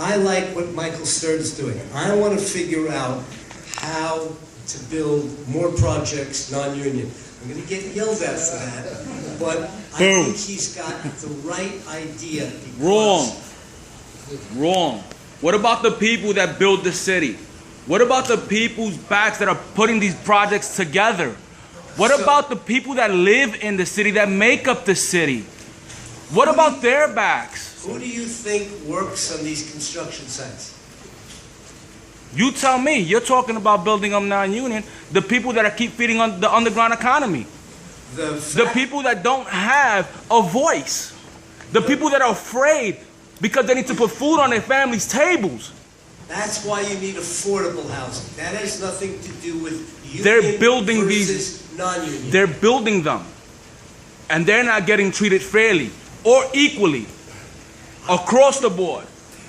I like what Michael Stern's doing. I want to figure out how to build more projects non-union. I'm going to get yelled at for that, but I think he's got the right idea. Wrong. Wrong. What about the people that build the city? What about the people's backs that are putting these projects together? What about the people that live in the city, that make up the city? What about their backs? Who do you think works on these construction sites? You tell me. You're talking about building up non-union. The people that keep feeding on the underground economy. The people that don't have a voice. The people that are afraid because they need to put food on their families' tables. That's why you need affordable housing. That has nothing to do with union They're building versus non-union. They're building them. And they're not getting treated fairly or equally across the board.